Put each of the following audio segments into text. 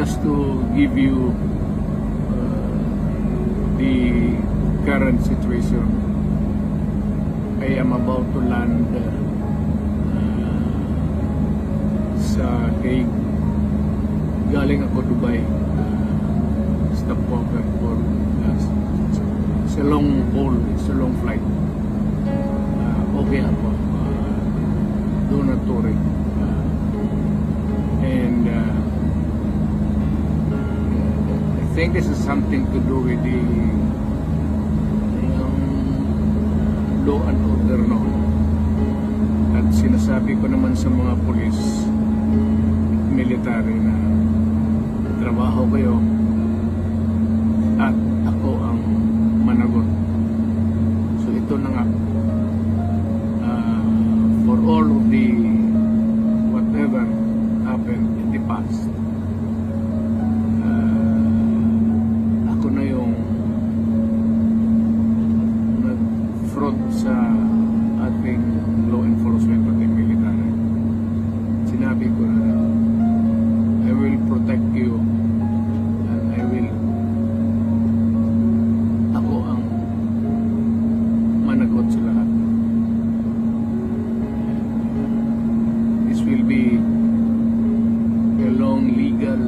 just to give you the current situation. I am about to land sa Hague. Galing ako Dubai. Stopover for it's a long haul, it's a long flight. Okay ako. Do not worry. And I think this is something to do with the law and order noon. At sinasabi ko naman sa mga pulis at military na trabaho kayo at ako ang managot. So ito na nga, for all of the whatever happened in the past, ako na yung nag-fraud sa ating law enforcement at military. Sinabi ko na I will protect you and I will, ako ang managot sa lahat. This will be a long legal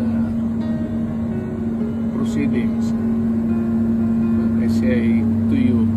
proceedings, but I say to you,